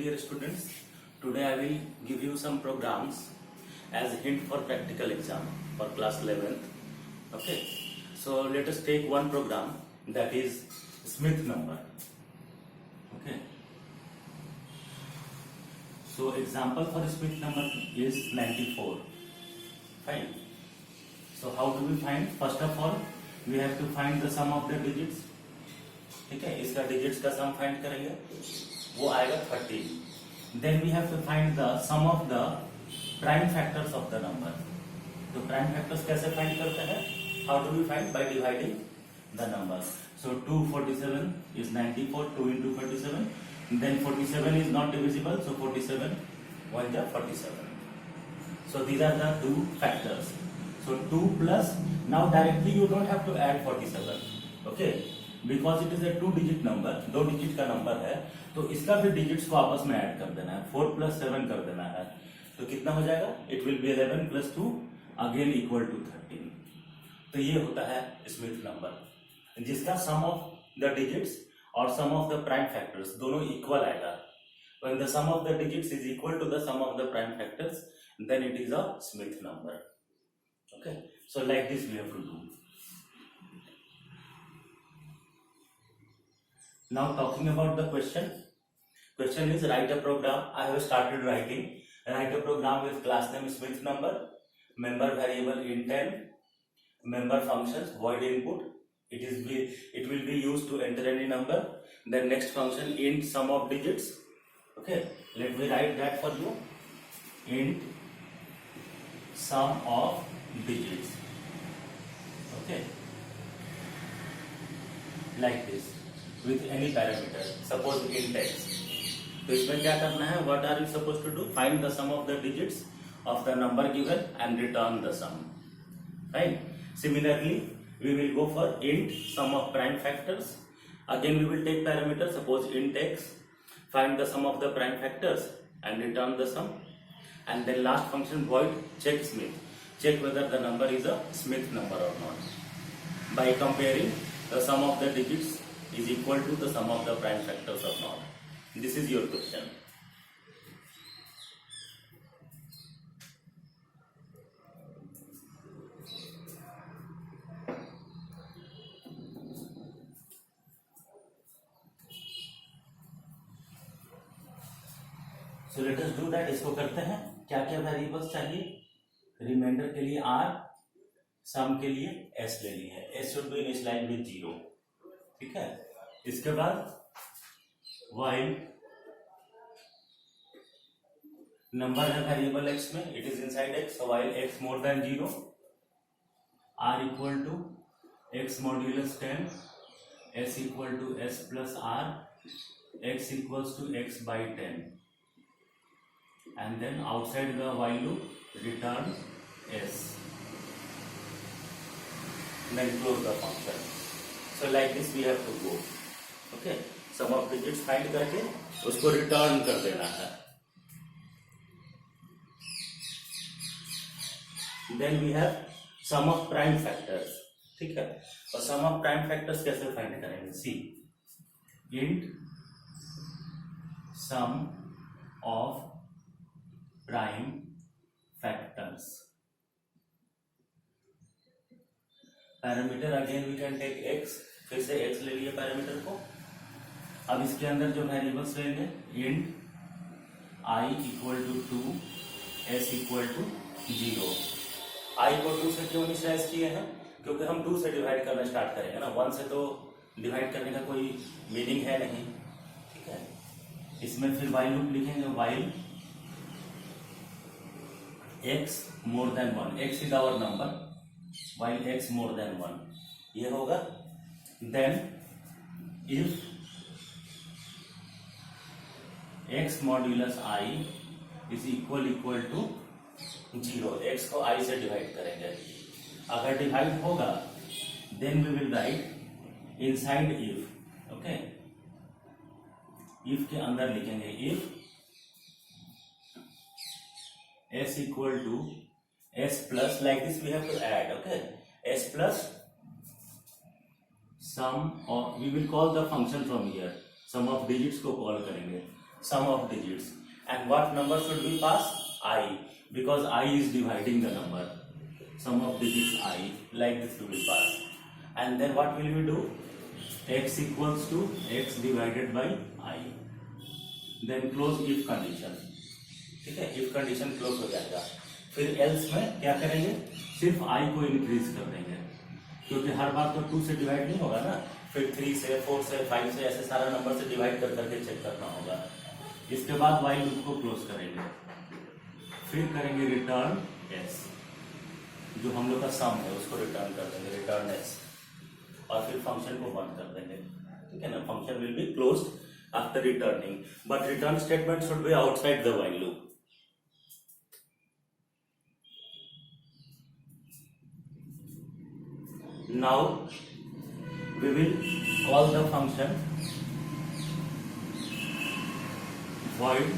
dear students. Today I will give you some programs as a hint for practical exam for class 11th. Okay, so let us take one program, that is Smith number. Okay, so example for Smith number is 94. Fine. So how do we find? First of all we have to find the sum of the digits. ठीक है, इसका digits का sum find करेंगे, वो आएगा 30. Then we have to find the sum of the prime factors of the number. तो prime factors कैसे find करते हैं? How do we find? By dividing the number. So 247 is 94, 2 into 47. Then 47 is not divisible, so 47 1 जा 47. So these are the two factors. So 2 plus, now directly you don't have to add 47. Okay, because it is a 2 digit number, 2 digit का number है, तो इसका भी digits को आपस में add कर देना है. 4 plus 7 कर देना है, तो कितना हो जाएगा? It will be 11 plus 2 again equal to 13. तो ये होता है स्मिथ नंबर, जिसका सम ऑफ द डिजिट्स और sum of the prime factors दोनों इक्वल आएगा. When the sum of the digits is equal to the sum of the prime factors, then it is a Smith number. Okay, so like this we have to do. Now talking about the question. Question is write a program. I have started writing. Write a program with class name Smith number, member variable int10, member functions void input. It will be used to enter any number. Then next function int sum of digits. Okay, let me write that for you. Int sum of digits. Okay, like this. With any parameter, suppose int x. तो इसमें क्या करना है? What are you supposed to do? Find the sum of the digits of the number given and return the sum. Right? Similarly, we will go for int sum of prime factors. Again, we will take parameter. Suppose int x. Find the sum of the prime factors and return the sum. And then last function void check Smith. Check whether the number is a Smith number or not. By comparing the sum of the digits is equal to the sum of the prime factors or not. This is your question. So let us do that. इसको करते हैं. क्या क्या variables चाहिए? Reminder के लिए r, सम के लिए s ले ली है. s should be initialized with 0. ठीक है. इसके बाद while नंबर है वेरिएबल x में, it is inside x, so while x more than 0, r equal to x modulus 10, s equal to s plus r, x equals to x by 10, and then outside the while loop return s, then close the function. So like this we have to go. Okay, sum of digits find करके उसको return कर देना है. Then we have sum of prime factors. ठीक है, और sum of prime factors कैसे find करेंगे? See, int sum of prime factors. Parameter again we can take x. फिर से x ले लिए पैरामीटर को. अब इसके अंदर जो वेरिएबल्स लेंगे, int i equal to 2, s equal to 0. i को 2 से क्यों इनिशियलाइज किए हैं? क्योंकि हम 2 से डिवाइड करना स्टार्ट करेंगे ना. 1 से तो डिवाइड करने का कोई मीनिंग है नहीं. ठीक है, इसमें फिर while लूप लिखेंगे. while x more than 1, x is our number, while x more than 1, ये होगा. then if x modulus i is equal to 0, x को i से डिवाइड करेंगे. अगर डिवाइड होगा then we will write inside if. okay, if के अंदर लिखेंगे if s equal to s plus, like this we have to add. okay, s plus sum, or we will call the function from here, sum of digits को call करेंगे. sum of digits. And what number should we pass? I, because I is dividing the number. Sum of digits I, like this we will pass. And then what will we do? X equals to x divided by I. Then close if condition. ठीक है, if condition close हो जाएगा. फिर else में क्या करेंगे? सिर्फ I को इंक्रीज कर देंगे, क्योंकि हर बार तो 2 से डिवाइड नहीं होगा ना. फिर 3 से 4 से 5 से ऐसे सारा नंबर से डिवाइड कर करके चेक करना होगा. इसके बाद while लूप को क्लोज करेंगे, फिर करेंगे रिटर्न s, जो हम लोग का सम है उसको रिटर्न कर देंगे, रिटर्न s, और फिर फंक्शन को बंद कर देंगे. ठीक है ना. Function will be closed after returning, but return statement should be outside the while loop. Now we will call the function void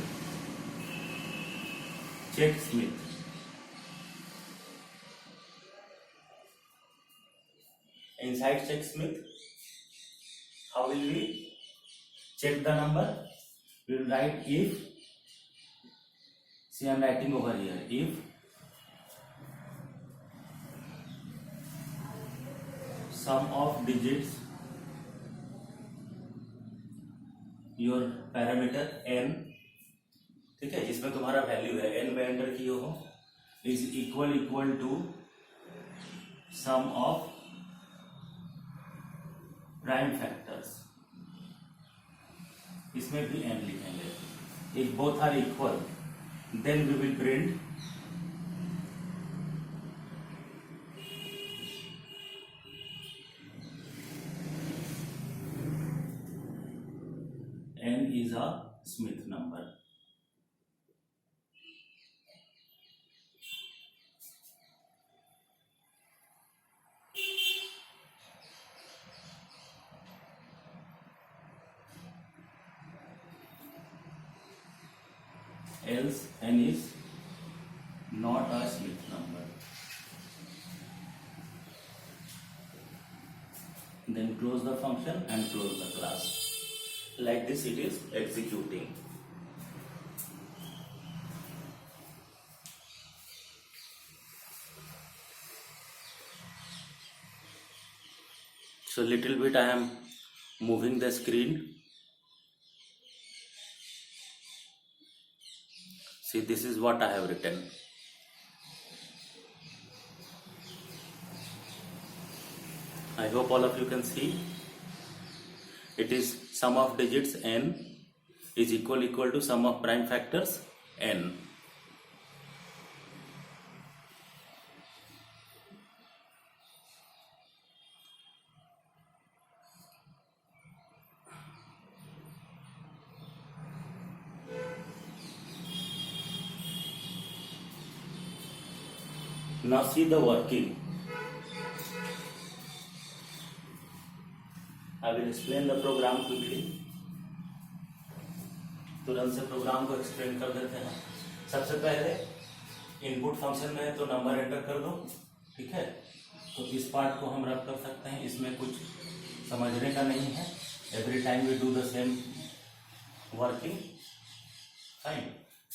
check Smith. Inside check Smith, how will we check the number? We will write if, see I am writing over here, if sum of digits, your parameter n, ठीक है, जिसमें तुम्हारा value है n में enter किए हो, is equal to sum of prime factors. इसमें भी n लिखेंगे. If both are equal, then we will print n is a Smith number. Else n is not a Smith number. Then close the function and close the class. Like this it is executing. So little bit I am moving the screen. See, this is what I have written. I hope all of you can see. It is sum of digits n is equal to sum of prime factors n. Now see the working. I will explain the program quickly. तुरंत से programme को explain कर देते हैं. सबसे पहले input function में तो नंबर एंटर कर दो. ठीक है, तो इस पार्ट को हम रब कर सकते हैं, इसमें कुछ समझने का नहीं है. Every time we do the same working. Fine.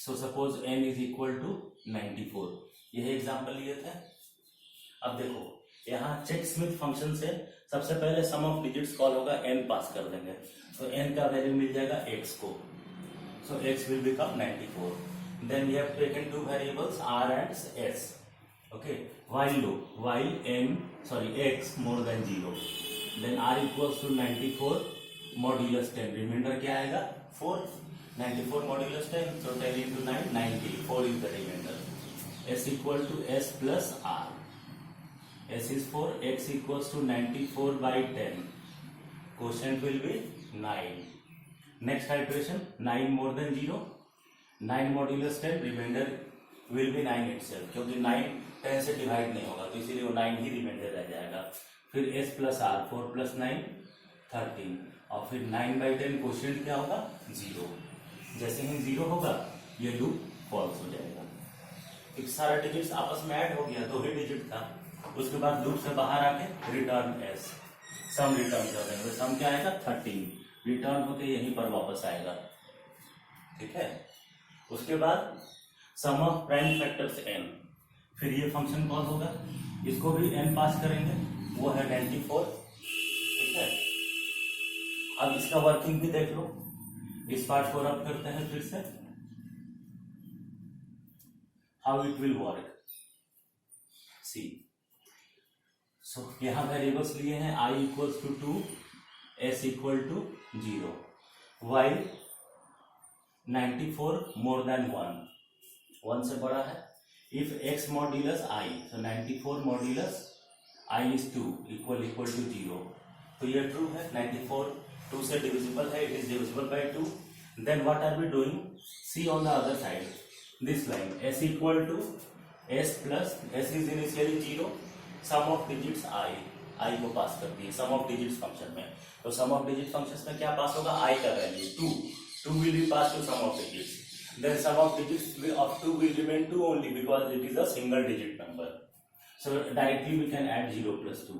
So suppose n is equal to 94. यही एग्जाम्पल लिए थे. अब देखो यहाँ चेक स्मिथ फंक्शन से सबसे पहले सम ऑफ डिजिट्स कॉल होगा, n पास कर देंगे, तो n का वैल्यू मिल जाएगा x को. So x will become 94. Then we have taken two variables r and s. Okay, while loop, while x more than 0, then r equals to 94 modulus 10. Remainder क्या आएगा? 4. 94 modulus 10, so 10 into 9, 90. 4 is the remainder. S equal to s plus r. S is 4, x equals to 94 by 10. Quotient will be 9. Next iteration, 9 more than 0. 9 modulus 10, remainder will be 9 itself. क्योंकि 9 10 से divide नहीं होगा, तो इसीलिए वो 9 ही reminder रह जाएगा. फिर s plus r, 4 plus 9, 13. और फिर 9 by 10 क्वोशिएंट क्या होगा? 0. जैसे ही 0 होगा ये लूप फॉल्स हो जाएगा. एक सारा डिजिट्स आपस में ऐड हो गया, 2 ही डिजिट था. उसके बाद लूप से बाहर आके रिटर्न s, सम रिटर्न कर देंगे. सम क्या आएगा? 13. रिटर्न होके यहीं पर वापस आएगा. ठीक है। उसके बाद सम ऑफ प्राइम फैक्टर्स n, फिर ये फंक्शन कॉल होगा, इसको भी n पास करेंगे, वो है 94, ठीक है। अब इसका वर्किंग भी देख लो, इस पार्ट को रब करते हैं फिर से, how it will work, see. So यहां वेरिएबल्स लिए हैं i equals to 2, s equal to 0, while 94 more than 1 से बड़ा है, if x modulus i, so 94 modulus i is 2 equal to 0, तो ये ट्रू है, 94 2 से डिविजिबल है, it is divisible by 2, then what are we doing, see on the other side, this line s equal to s plus s is initially 0, sum of digits i को पास कर दिए सम of digits function में, तो सम of digit function में क्या पास होगा, i का value 2 will be passed to sum of digits, then sum of digits of 2 will remain 2 only because it is a single digit number, so directly we can add 0 plus 2,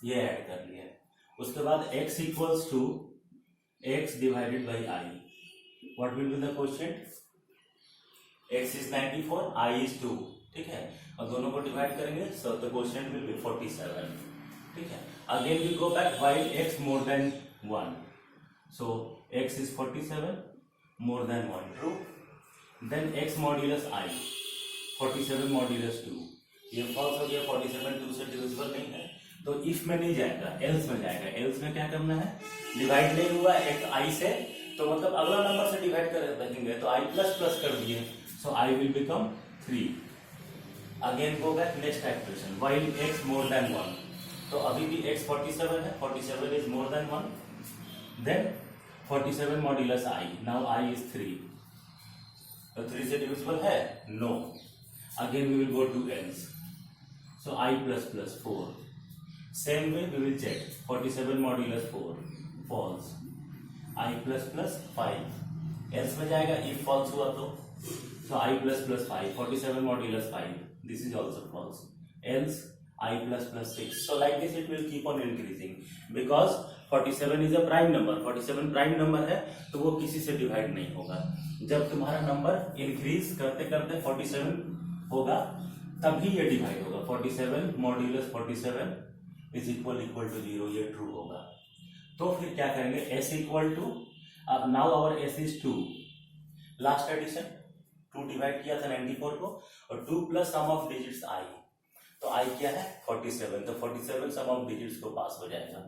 ये add कर लिया। उसके बाद x equals to x divided by i, what will be the quotient, x is 94, i is 2, ठीक है, और दोनों को डिवाइड करेंगे, so the quotient will be 47, ठीक है। Again we go back while x more than 1, so x is 47 more than 1, true, then x modulus i 47 modulus 2, ये false हो गया, 47 2 से डिविजिबल नहीं है, तो इफ में नहीं जाएगा, एल्स में जाएगा, एल्स में क्या करना है, डिवाइड नहीं हुआ एक i से, तो मतलब अगला नंबर से डिवाइड कर देंगे, तो i प्लस प्लस कर दिए, सो i will become 3, again go back next expression, while x more than 1, तो अभी भी x 47 है, 47 is more than 1, then 47 modulus i, now i is 3, तो 3 से डिविजिबल है, no, again we will go to else, so i plus plus 4, same way we will check, 47 modulus 4 false, i plus plus 5, else में जाएगा if false हुआ तो, so i plus plus 5, 47 modulus 5, this is also false, else I plus plus 6. So like this it will keep on increasing because 47 is a prime number. 47 prime number है तो वो किसी से divide नहीं होगा। जब तुम्हारा नंबर इंक्रीज करते करते 47 होगा तभी ये डिवाइड होगा। 47 मॉड्यूलस 47 इज इक्वल टू 0, ये ट्रू होगा। तो फिर क्या करेंगे, s इक्वल टू, अब now our s is 2, last addition 2 divide किया था 94 को, और 2 plus sum of digits i, तो i क्या है 47, तो 47 सम ऑफ डिजिट्स को पास हो जाएगा।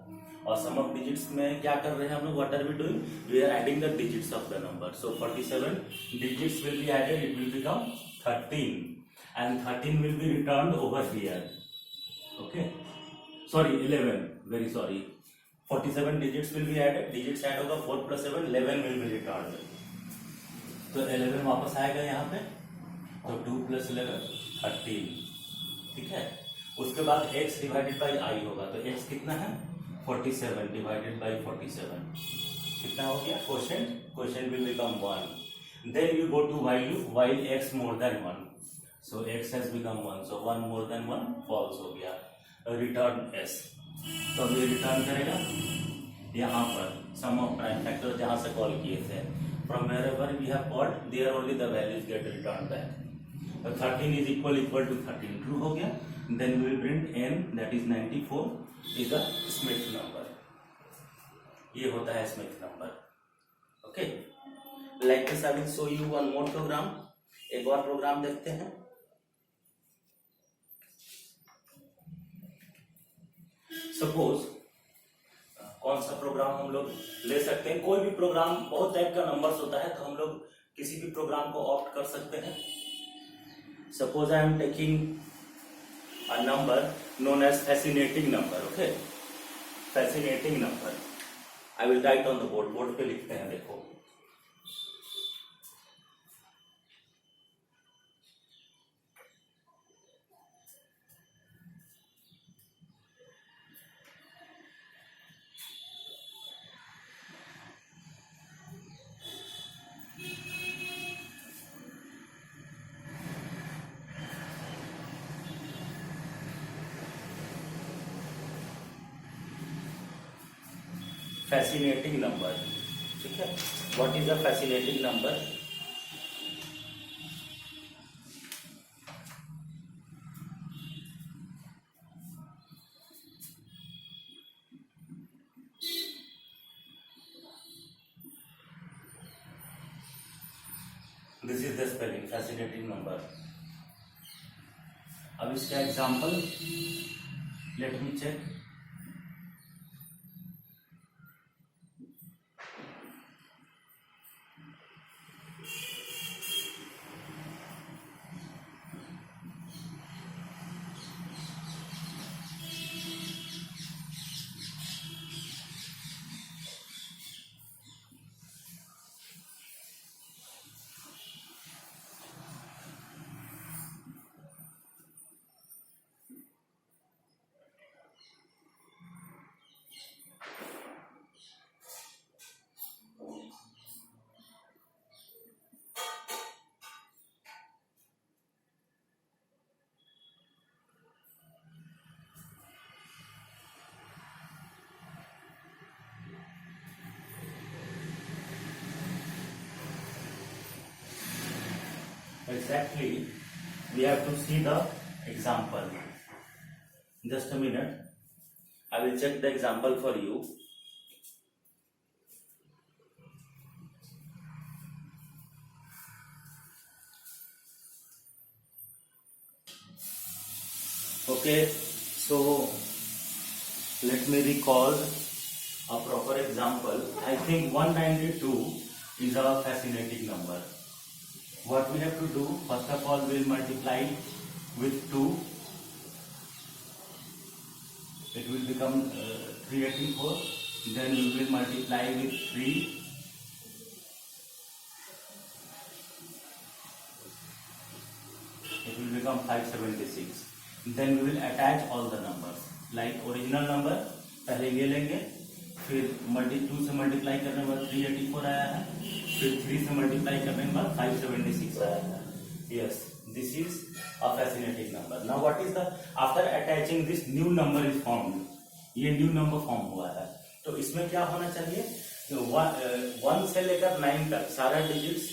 और सम ऑफ डिजिट्स में क्या कर रहे हैं हम लोग, what are we doing, we are adding the digits of the number. So 47 digits will be added, it will become 13 and 13 will be returned over here, okay, sorry 11, very sorry, 47 digits will be added, digits add होगा, 4 plus 7 11 will be returned, तो 11 वापस आएगा यहाँ पे, तो 2 plus 11 13, ठीक है। उसके बाद x डिवाइडेड बाई i होगा, तो x कितना है 47 डिवाइडेड बाई 47 कितना हो गया, quotient will become 1, then you go to value while x more than 1, so x has become 1, so 1 more than 1 false हो गया, रिटर्न s, तो अब ये रिटर्न करेगा यहाँ पर सम ऑफ प्राइम फैक्टर जहां से कॉल किए थे, from wherever we have called there only the values get return back, तो 13 इज इक्वल टू 13 ट्रू हो गया, then we will print n that is 94 is a Smith number, ये होता है Smith number, okay. Like this I will show you one more program, एक और programme देखते हैं। सपोज कौन सा प्रोग्राम हम लोग ले सकते हैं, कोई भी प्रोग्राम, बहुत टाइप का नंबर्स होता है, तो हम लोग किसी भी प्रोग्राम को ऑप्ट कर सकते हैं। Suppose I am taking a number known as fascinating number, okay? Fascinating number. I will write on the board. Board पे लिखते हैं, देखो। फैसिनेटिंग नंबर, ठीक है. What is a fascinating number? This is the spelling fascinating number. अब इसका example let me check. Exactly, we have to see the example. Just a minute, I will check the example for you. Okay, so let me recall a proper example. I think 192 is a fascinating number. What we have to do, first of all, we will multiply with 2. It will become 384. Then we will multiply with 3. It will become 576. Then we will attach all the numbers. Like original number, पहले ये लेंगे, फिर 2 से multiply करने के बाद 384 आया है, फिर 3 से मल्टीप्लाई करने के बाद 576 आया है. Yes, this is a fascinating number. Now what is the, after attaching this new number is formed, ये new number form हुआ है, तो इसमें क्या होना चाहिए, 1 से लेकर 9 तक सारा डिजिट्स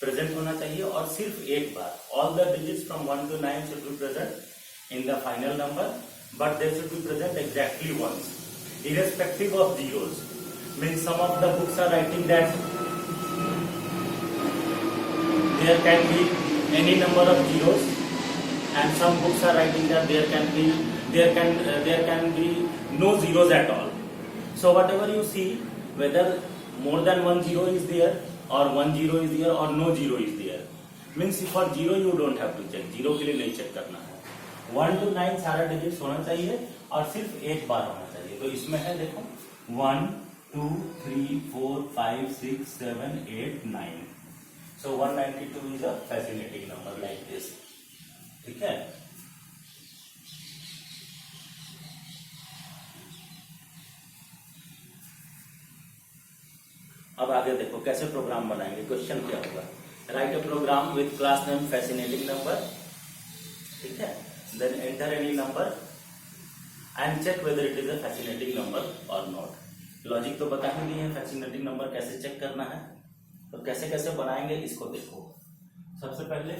प्रेजेंट होना चाहिए और सिर्फ एक बार. All the digits from 1 to 9 should be present in the final number, but they should be present exactly once, irrespective of zeros. Means some of the books are writing that there can be any number of zeros, and some books are writing that there can be no zeros at all. So whatever you see, whether more than one zero is there or one zero is there or no zero is there, means for zero you don't have to check, zero के लिए नहीं check करना है. 1 to 9 सारा digit होना चाहिए और सिर्फ एक बार होना चाहिए. तो इसमें है देखो 1 2 3 4 5 6 7 8 9. So 192 is a fascinating number like this. ठीक है. अब आगे देखो कैसे प्रोग्राम बनाएंगे. क्वेश्चन क्या होगा, write a program with class name fascinating number. ठीक है. Then enter any number and check whether it is a fascinating number or not. Logic तो बता ही नहीं है फैसिनेटिंग नंबर कैसे चेक करना है, तो कैसे कैसे बनाएंगे इसको देखो. सबसे पहले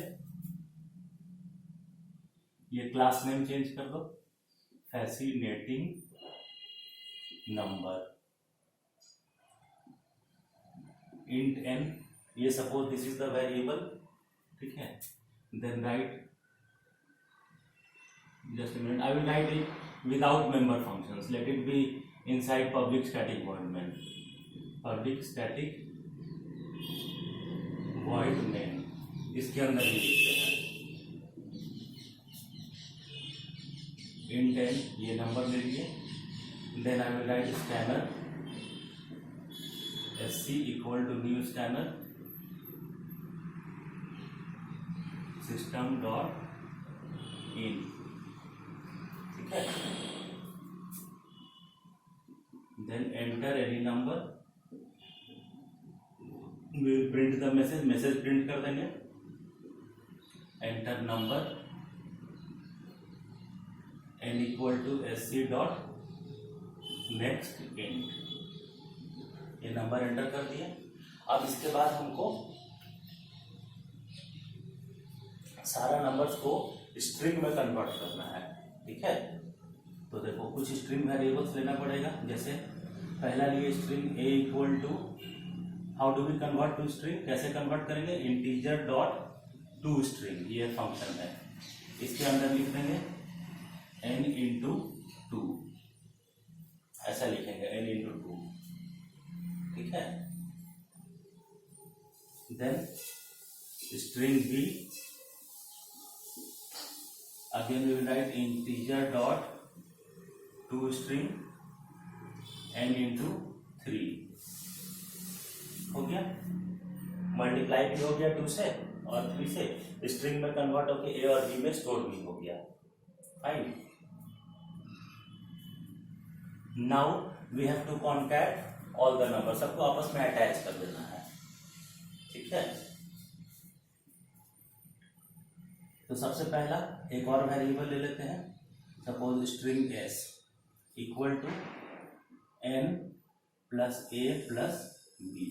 ये क्लास नेम चेंज कर दो, फैसिनेटिंग नंबर int n. ये suppose this is the variable. ठीक है. Then write, just a minute, I will write it without member functions. Let it be inside public static void main. Public static void main, इसके अंदर ही लिखते हैं. int n, ये number ले लिए. Then I will write scanner sc equal to new scanner system dot in. Then enter any number. We will print the message print कर देंगे. Enter number n equal to sc dot next int. ये number enter कर दिया। अब इसके बाद हमको सारा नंबर्स को स्ट्रिंग में कन्वर्ट करना है, ठीक है। तो देखो कुछ स्ट्रिंग वेरिएबल्स लेना पड़ेगा। जैसे पहला लिए string a equal to, how do we convert to string, कैसे कन्वर्ट करेंगे, इंटीजर डॉट टू स्ट्रिंग, ये फंक्शन है। इसके अंदर लिख देंगे n इंटू टू, ऐसा लिखेंगे n इंटू टू, ठीक है। Then string b, again we will write integer dot to string n into 3, हो गया। मल्टीप्लाई भी हो गया 2 से और 3 से, स्ट्रिंग में कन्वर्ट होके ए और बी में स्टोर भी हो गया। Fine, now we have to concat all the number, सबको आपस में अटैच कर देना है, ठीक है। तो सबसे पहला एक और वेरिएबल ले लेते हैं, suppose string s equal to n plus a plus b,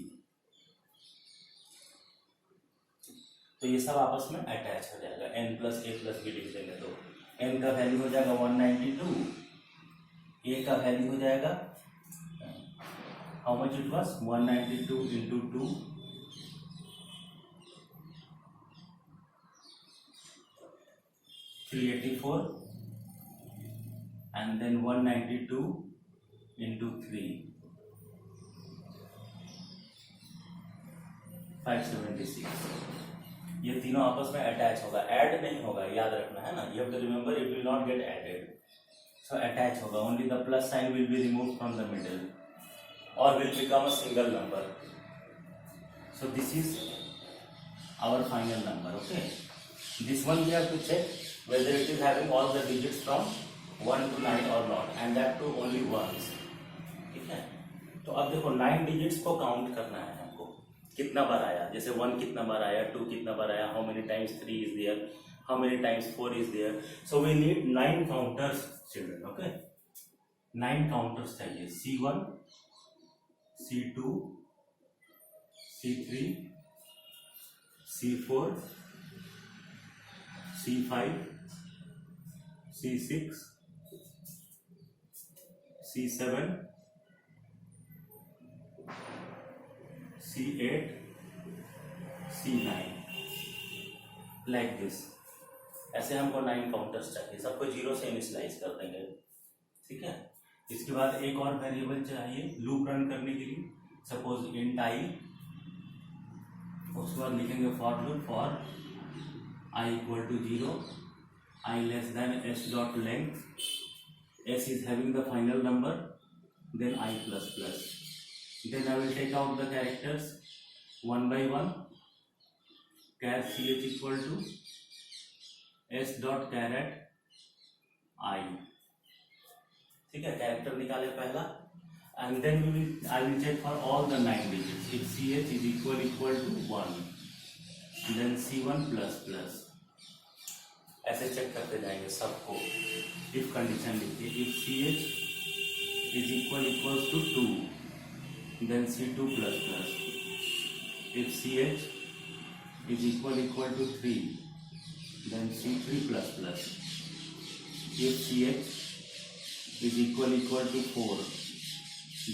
तो ये सब आपस में अटैच हो जाएगा। n plus a plus b लिख देंगे तो n का वैल्यू हो जाएगा 192, a का वैल्यू हो जाएगा how much it was 192 into 2, 384, and then 192 into 3, 576। ये तीनों आपस में अटैच होगा, ऐड नहीं होगा, याद रखना है ना, you have to remember it will not get added. So attach होगा, only the plus sign will be remove from the middle और will become a single number. So this is our final number, okay. This one we have to check whether it is having all the digits from 1 to 9 or not, and that too only once, ठीक है। तो अब देखो 9 digits को count करना है हमको, कितना बार आया, जैसे 1 कितना बार आया, 2 कितना बार आया, how many times 3 is there, how many times 4 is there. So we need 9 counters children, okay. 9 counters चाहिए, C1, C2, C3, C4, C5, C6, C7, C8, C9, like this. ऐसे हमको 9 काउंटर्स चाहिए, सबको 0 से इनिशियलाइज कर देंगे, ठीक है। इसके बाद एक और वेरिएबल चाहिए लूप रन करने के लिए, सपोज इंट आई, उसके बाद लिखेंगे for loop for I equal to 0, I less than s dot length, s is having the final number, then I plus plus. Then I will take out the characters one by one. Char ch equal to s dot caret I, ठीक है। Character निकाले पहला, and then I will check for all the 9 digits. If ch is equal to 1, then c1 plus plus, ऐसे check करते जाएंगे सबको। If condition लिखिए, if ch is equal to 2, then c2 plus plus, if ch is equal to 3, then c3 plus plus, if ch is equal to 4,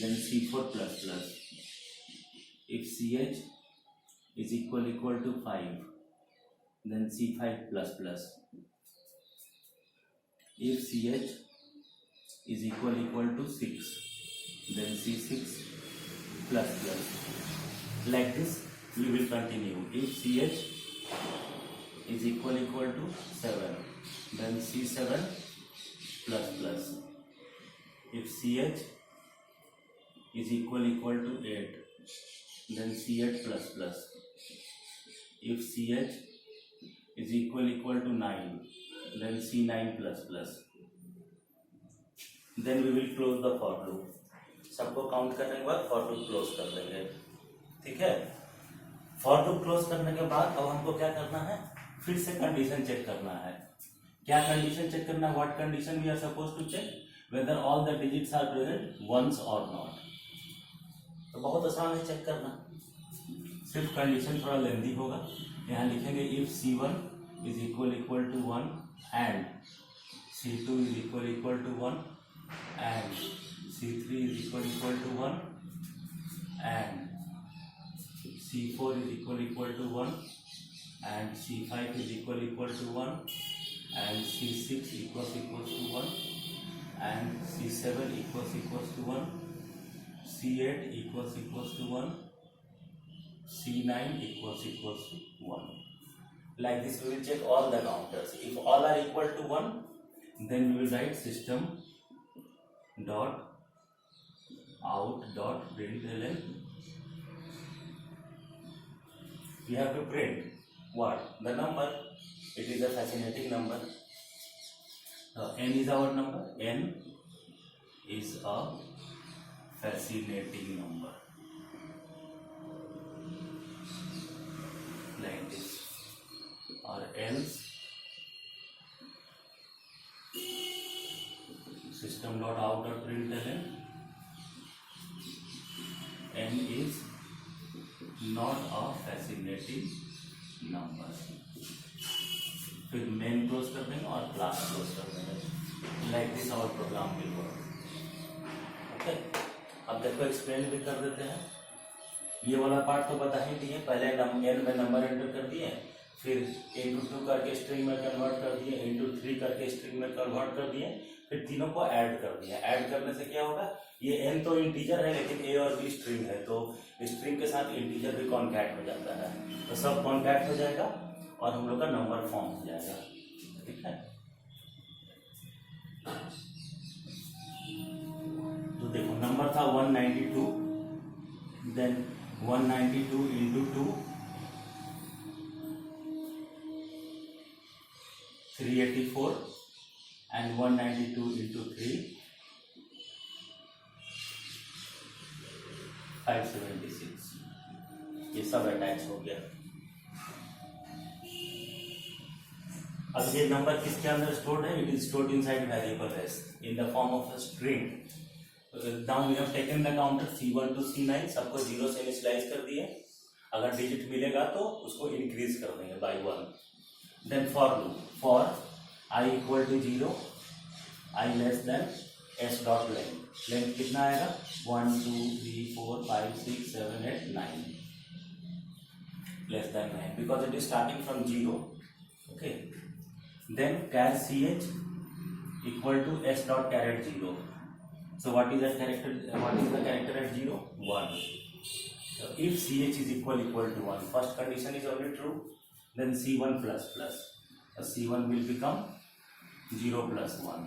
then c4 plus plus, if ch is equal to 5, then c5 plus plus, if ch is equal to 6, then c6 plus plus, like this we will continue. If ch is equal to 7, then c7 plus plus, if ch is equal to 8, then c8 plus plus, if ch is equal to 9, then c9 plus plus, then we will close the for loop। सबको count करने के बाद for loop close कर देंगे, ठीक है। For loop close करने के बाद अब हमको क्या करना है, फिर से कंडीशन चेक करना है। क्या कंडीशन चेक करना है, what condition we are suppose to check, whether all the digits are present once or not. तो बहुत आसान है चेक करना, सिर्फ कंडीशन थोड़ा लेंदी होगा। यहाँ लिखेंगे if C1 is equal to 1 and C2 is equal to 1 and C3 is equal to 1 and C4 is equal to 1 and C5 is equal to 1 and C6 equals to 1 and C7 equals to 1, C8 equals to 1, C9 equals to 1. Like this we will check all the counters. If all are equal to 1, then we will write system dot out dot println. We have to print what? The number. It is a fascinating number. N is our number. N is a fascinating number. Like this. Or else system dot out dot println N is not a fascinating number. फिर main close कर देंगे और class close कर देंगे। Like this our program will work. Okay, अब देखो explain भी कर देते हैं। ये वाला पार्ट तो बता ही दिए, पहले एन में नंबर एंटर कर दिए, फिर इंटू 2 करके स्ट्रिंग में कन्वर्ट कर दिए, इंटू 3 करके स्ट्रिंग में कन्वर्ट कर दिए, फिर तीनों को ऐड कर दिया। ऐड करने से क्या होगा, ये एन तो इंटीजर है लेकिन ए और बी स्ट्रिंग है, तो स्ट्रिंग के साथ इंटीजर भी कॉन्कैट हो जाता है, तो सब कॉन्कैट हो जाएगा और हम लोग का नंबर फॉर्म हो जाएगा। ठीक है, तो देखो नंबर था 192, देन 192 इंटू 2 384 and 192 into 3 576। ये सब अटैच हो गया। अब ये नंबर किसके अंदर स्टोर्ड है? It is stored inside variable s in the form of a string. Now we have taken the counter C1 to C9, सबको 0 से इनिशियलाइज कर दिए। अगर डिजिट मिलेगा तो उसको इंक्रीज कर देंगे by 1। Then for loop, for i equal to 0, i less than s dot length. Length कितना आएगा? 1 2 3 4 5 6 7 8 9 less than 9 because it is starting from 0। Okay, then char ch equal to s dot char at 0. So what is the character at 0? 1. So if ch is equal to 1, first condition is already true, then c1 plus plus, c1 will become 0 plus 1,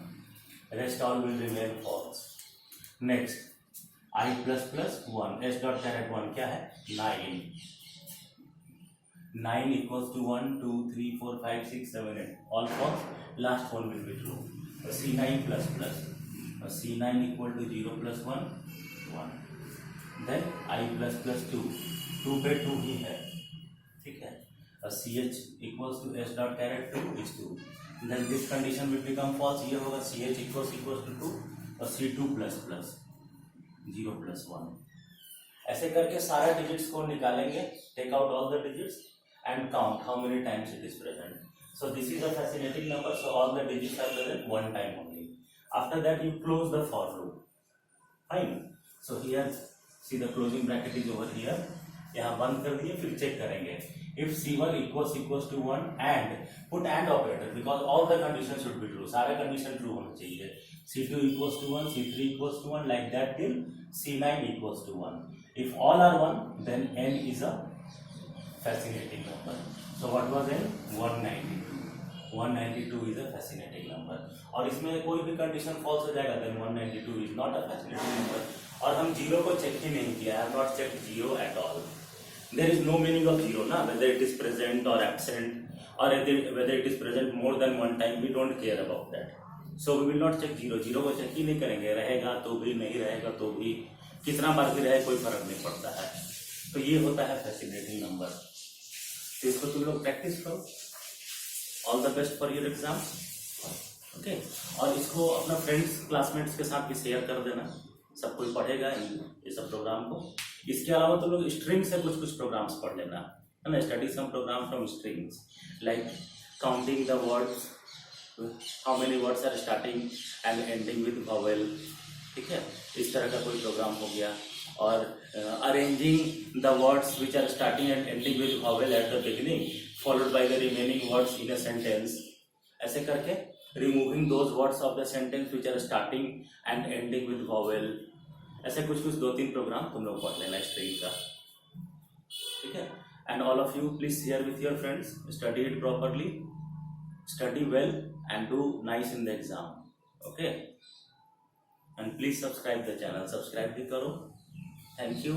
rest all will remain false. Next I plus plus 1, s dot char at 1 क्या है? 9. 9 equals to 1 2 3 4 5 6 7 8 all false, last one will be true. C9 plus plus, C9 equal to 0 plus 1 1, then I plus plus 2 2 पे 2 ही है। ठीक है, CH equals to S dot char at 2 is 2, then this condition will become false। ये होगा CH equals to 2 और C2 plus plus 0 plus 1। ऐसे करके सारा डिजिट्स को निकालेंगे, take out all the digits and count how many times it is present. So this is a fascinating number, so all the digits are present one time only. After that you close the for loop. Fine. So here see the closing bracket is over here. यहाँ बंद कर दिए, फिर check करेंगे if C1 equals to 1 and put and operator because all the conditions should be true. सारे condition true होना चाहिए। C2 equals to 1, C3 equals to 1 like that till C9 equals to 1. If all are 1, then n is a fascinating number. So what was n? 192. 192 is a fascinating number. और इसमें कोई भी condition false हो जाएगा then 192 is not a fascinating number. और हम zero को check ही नहीं किया, I have not checked zero at all. There is no meaning of zero ना, whether it is present or absent or whether it is present more than one time, we don't care about that. So we will not check zero. Zero को check ही नहीं करेंगे, रहेगा तो भी नहीं रहेगा तो भी, कितना बार भी रहे कोई फर्क नहीं पड़ता है। तो ये होता है फैसिनेटिंग नंबर। तो इसको तुम लोग प्रैक्टिस करो। All the best for your exam. Okay, और इसको अपना फ्रेंड्स क्लासमेट्स के साथ भी शेयर कर देना। सब कोई पढ़ेगा ये सब प्रोग्राम को। इसके अलावा तो लोग स्ट्रिंग से कुछ कुछ प्रोग्राम्स पढ़ लेना है ना। Study some program from strings like counting the words, how many words are starting and ending with vowel, ठीक है, इस तरह का कोई प्रोग्राम हो गया। और arranging the words which are starting and ending with vowel at the beginning followed by the remaining words in a sentence, ऐसे करके removing those words of the sentence which are starting and ending with vowel, ऐसे कुछ कुछ 2-3 programme तुम लोग पढ़ लेना string का, ठीक है। And all of you please share with your friends, study it properly, study well and do nice in the exam, okay, and please subscribe the channel, subscribe भी करो। Thank you।